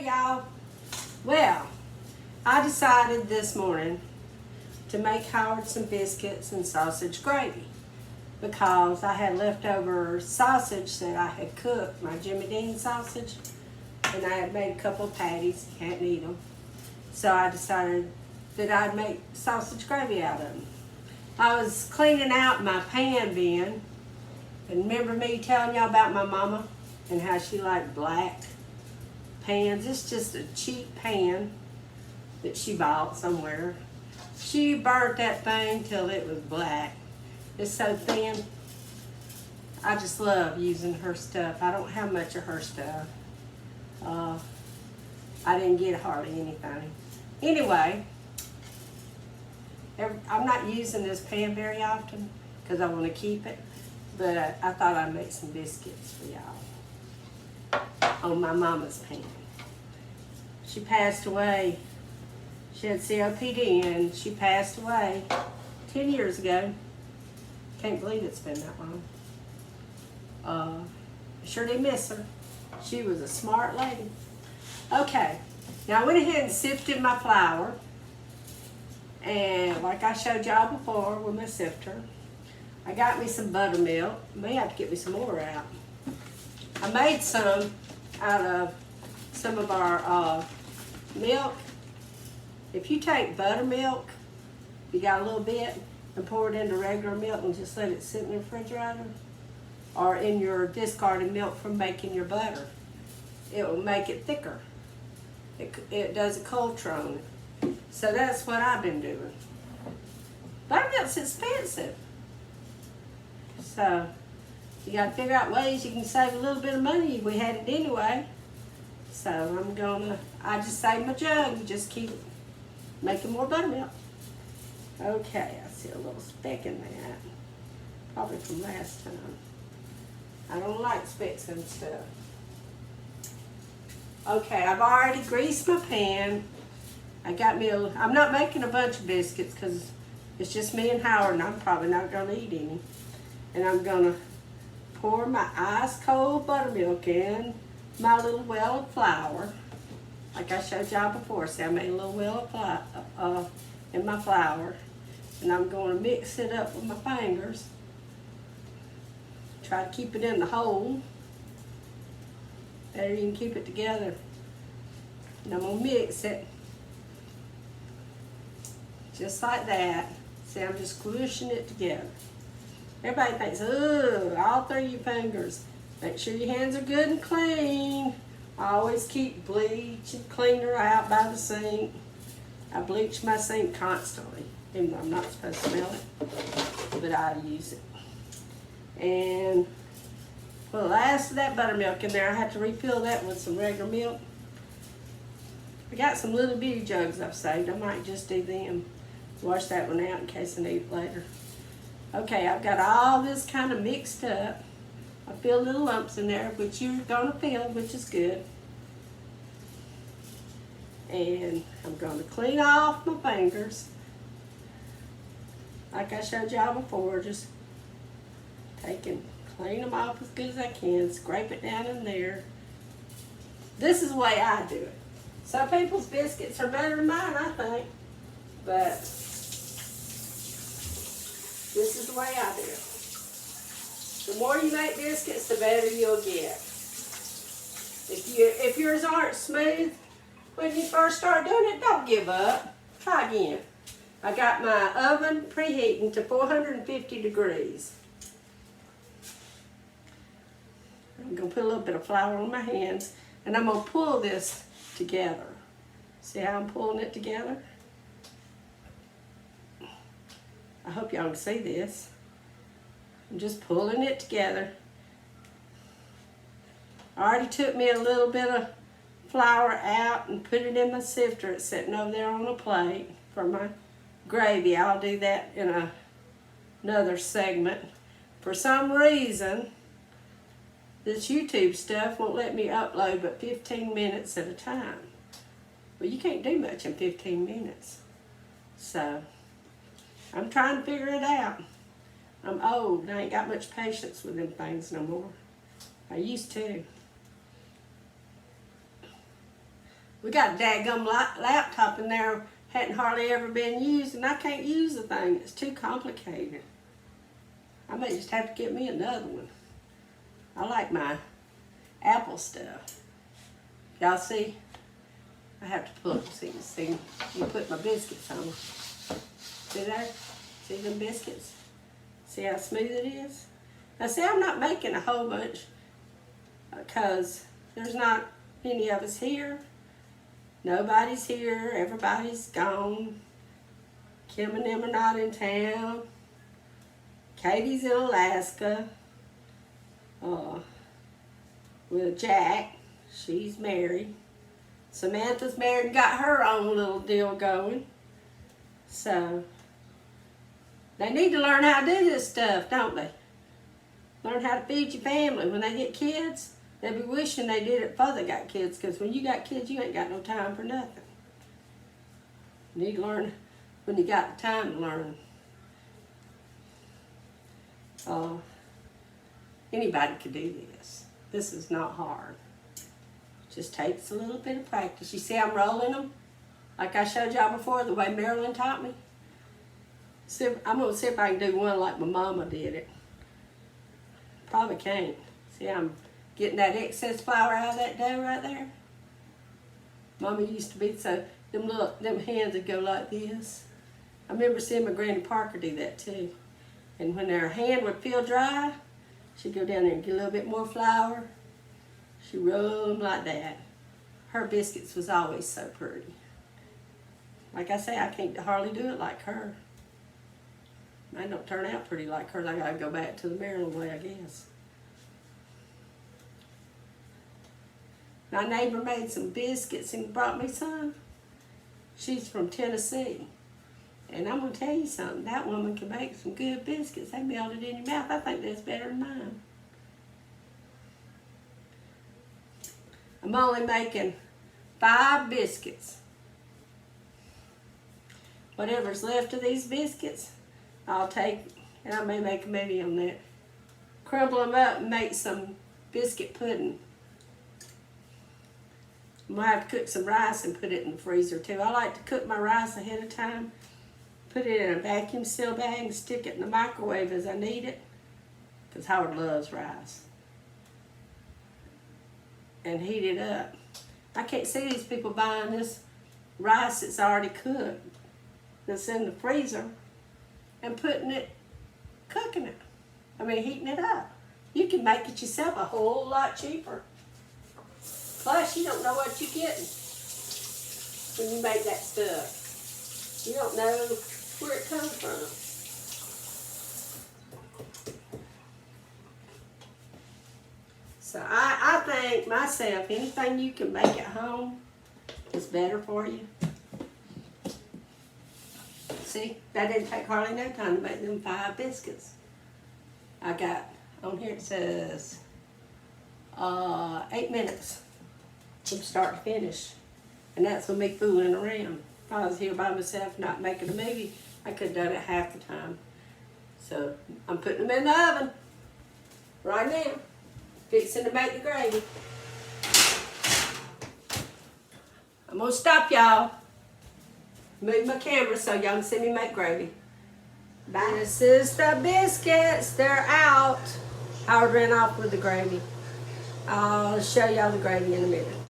y'all. Well, I decided this morning to make Howard some biscuits and sausage gravy because I had leftover sausage that I had cooked, my Jimmy Dean sausage, and I had made a couple of patties. You can't eat them. So I decided that I'd make sausage gravy out of them. I was cleaning out my pan bin, and remember me telling y'all about my mama and how she liked black pans. It's just a cheap pan that she bought somewhere. She burnt that thing till it was black. It's so thin. I just love using her stuff. I don't have much of her stuff. I didn't get hardly anything. Anyway, I'm not using this pan very often because I want to keep it, but I thought I'd make some biscuits for y'all on my mama's pan. She passed away. She had COPD and she passed away 10 years ago. Can't believe it's been that long. I sure did miss her. She was a smart lady. Okay, now I went ahead and sifted my flour. And like I showed y'all before with my sifter, I got me some buttermilk. May have to get me some more out. I made some out of some of our milk. If you take buttermilk, you got a little bit, and pour it into regular milk and just let it sit in the refrigerator or in your discarded milk from making your butter, it will make it thicker. It does a Coltrane. So that's what I've been doing. Buttermilk's expensive. So you got to figure out ways you can save a little bit of money. We had it anyway. So I just saved my jug and just keep making more buttermilk. Okay, I see a little speck in that. Probably from last time. I don't like specks and stuff. Okay, I've already greased my pan. I'm not making a bunch of biscuits because it's just me and Howard and I'm probably not going to eat any. And I'm going to pour my ice cold buttermilk in my little well of flour. Like I showed y'all before. See, I made a little well of flour in my flour. And I'm going to mix it up with my fingers. Try to keep it in the hole. Better you can keep it together. And I'm going to mix it. Just like that. See, I'm just squishing it together. Everybody thinks, oh, all through your fingers. Make sure your hands are good and clean. I always keep bleach and cleaner out by the sink. I bleach my sink constantly, even though I'm not supposed to smell it, but I use it. And for the last of that buttermilk in there, I have to refill that with some regular milk. I got some little bitty jugs I've saved. I might just do them. Wash that one out in case I need it later. Okay, I've got all this kind of mixed up. I feel little lumps in there, which you're going to feel, which is good. And I'm going to clean off my fingers. Like I showed y'all before, just clean them off as good as I can, scrape it down in there. This is the way I do it. Some people's biscuits are better than mine, I think, but this is the way I do it. The more you make biscuits, the better you'll get. If yours aren't smooth when you first start doing it, don't give up. Try again. I got my oven preheating to 450 degrees. I'm going to put a little bit of flour on my hands, and I'm going to pull this together. See how I'm pulling it together? I hope y'all can see this. I'm just pulling it together. I already took me a little bit of flour out and put it in my sifter. It's sitting over there on a plate for my gravy. I'll do that in another segment. For some reason, this YouTube stuff won't let me upload but 15 minutes at a time. Well, you can't do much in 15 minutes. So, I'm trying to figure it out. I'm old. I ain't got much patience with them things no more. I used to. We got a dadgum laptop in there, hadn't hardly ever been used, and I can't use the thing. It's too complicated. I may just have to get me another one. I like my Apple stuff. Y'all see? I have to pull it so you can see. You put my biscuits on. See there? See them biscuits? See how smooth it is? Now see, I'm not making a whole bunch because there's not any of us here. Nobody's here. Everybody's gone. Kim and them are not in town. Katie's in Alaska. With Jack. She's married. Samantha's married and got her own little deal going. So, they need to learn how to do this stuff, don't they? Learn how to feed your family. When they get kids, they'll be wishing they did it before they got kids, because when you got kids, you ain't got no time for nothing. You need to learn when you got the time to learn. Anybody could do this. This is not hard. Just takes a little bit of practice. You see I'm rolling them? Like I showed y'all before, the way Marilyn taught me. I'm going to see if I can do one like my mama did it. Probably can't. See, I'm getting that excess flour out of that dough right there. Mama used to be so, them hands would go like this. I remember seeing my Granny Parker do that too. And when her hand would feel dry, she'd go down there and get a little bit more flour. She'd roll them like that. Her biscuits was always so pretty. Like I say, I can't hardly do it like her. Mine don't turn out pretty like hers. I gotta go back to the Maryland way, I guess. My neighbor made some biscuits and brought me some. She's from Tennessee. And I'm gonna tell you something, that woman can make some good biscuits. They melt it in your mouth. I think that's better than mine. I'm only making 5 biscuits. Whatever's left of these biscuits, I'll take, and I may make a movie on that. Crumble them up and make some biscuit pudding. I might have to cook some rice and put it in the freezer too. I like to cook my rice ahead of time, put it in a vacuum seal bag and stick it in the microwave as I need it, because Howard loves rice. And heat it up. I can't see these people buying this rice that's already cooked, that's in the freezer, and putting it, cooking it. I mean, heating it up. You can make it yourself a whole lot cheaper. Plus, you don't know what you're getting when you make that stuff. You don't know where it comes from. So I think myself, anything you can make at home is better for you. See, that didn't take hardly no time to make them 5 biscuits. I got, on here it says 8 minutes from start to finish. And that's with me fooling around. If I was here by myself not making a movie, I could have done it half the time. So I'm putting them in the oven right now. Fixing to make the gravy. I'm gonna stop y'all. Move my camera so y'all can see me make gravy. This is the biscuits. They're out. Howard ran off with the gravy. I'll show y'all the gravy in a minute.